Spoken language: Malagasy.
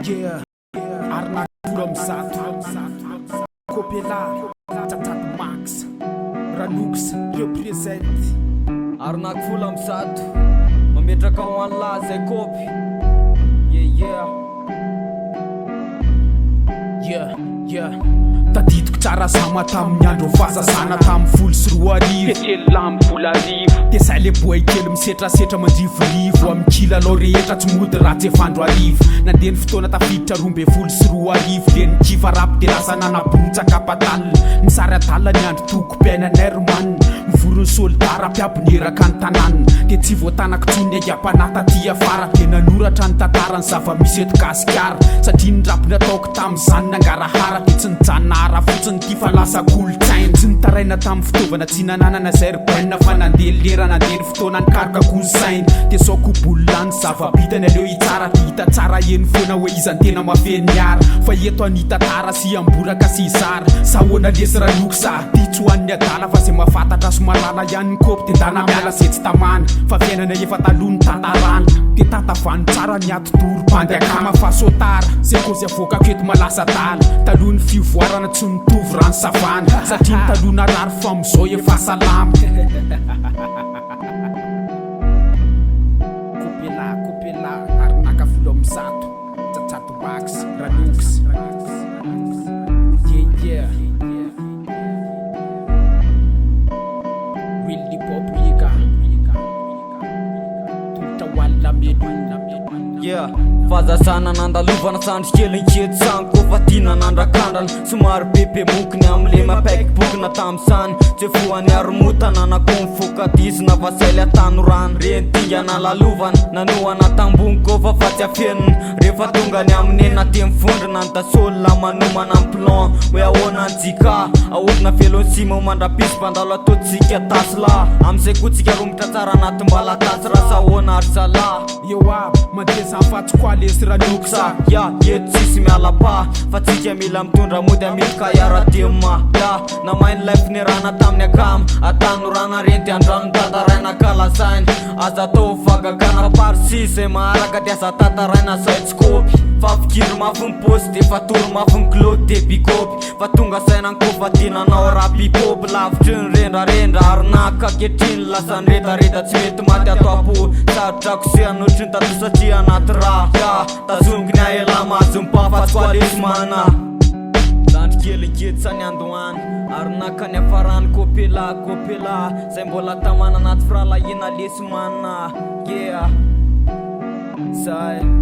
Yeah, Arnak from Saturn, Kopela, Tatat Max, Ranux represent. Arnak fulam satu, mametraka ho an'ny lahy zay kopy. Yeah. Tadidiko tsara sama tamin'ny andro fahazazana tamin'ny folo sy roa arivo. Telo lamy vola arivo. Dia zay le boay kely misetrasetra mandrivorivo amin'ny kilalao rehetra tsy mody raha tsy efandro arivo. Nandeha ny fotoana tafiditra 12 sy roa arivo. Dia ny kiva rapy dia lasa nanaborotsaka patalina. Ny sary adala ny andro toko-piainanay romanina. Mivorony soldara mpiabonieraka ny tanàna. Dia tsy voatanako tsony agampanata ty afara. Dia nanoratra ny tantarany zava-misy eto Gasikara. Satria ny rapiny ataoko tamin'izany nangarahara. Dia tsy nijanona ara fotsiny ty fa lasa kolotsaina. Tsy nitaraina tamin'ny fitaovana tsy nananana zerbaina. Fa nandeha lera nandeha ny fotoana nikaroka kolosaina. Dia sao kobololany zava-bitany aleo hitsara. Dia hita tsara eny foana hoe izany tena mafeny ara. Fa eto anita tara sy amboraka sy izara. Sahoana lesy ranoko sa ty tsy hoan'ny adala. Fa zay mahafantatra somalala ihany ny kopy. Dia ndana miala zay tsy tamana. Fa fiainana efa taloha ny tantarana. Dia tatavany tsara ny atodoro bandy akama fa sotara. Zay kozy avoaka keto malasa tala. Taloha ny fivoarana tsy nitovy rano savana. Satria ny taloha narary fa amizao efa salama. Kopela Arnaka folo amin'ny zato. Tsatsato Max Ranux. Yeah. Willy Pop Liga. Tulta walla meduna. Yeah, fahazazana nandalovana sandry kely nkety sangy kofa tina nandrakandrana. Somary bebe mokony am'le mapaikibokina tam'sany. Tsy foany aromotana na konfokadisina vasaily atanorano. Reny tingana lalovana nanoana tambony kofa fa tsy afenina. Rehefa tonga ny amin'ny naty mifondrina ny tasolona manomana ny plan. Hoe ahoana ny jika ahodina velony sima mandrapisy mpandalo ataotsika tasila. Am'izay koa tsika romotra tsara anatim-bala tasy rasa ahoana ary zala. Yo mandesa fatsy koa lesy ranoksa. Ya, eto tsisy miala pa. Fa tsika mila mitondra mody amilika iara-tema. Ya, namainy life nirana tamin'ny akama. Atanorana renty andrano tataraina kalasainy. Aza tao vagagana parsi zay maharaka dia aza tataraina zay tsy kopy. Fa fikiry mafy ny posy de fa toro mafy ny klody de bikopy. Fa tonga saina ny kofa tinanao rap hip-hop. Lavitry ny rendrarendra Arnaka ketriny lasa ny retareta tsy mety maty ato apo. Sarotrako se anotry ny tato satria anaty raha. Ya, tazongony ahela mazo mipafa tsy koa lesy mana. Zandry kely nkety sany andohany. Arnaka ny afarany kopela. Zay mbola tamana anaty firalahina lesy mana. Yeah, zay.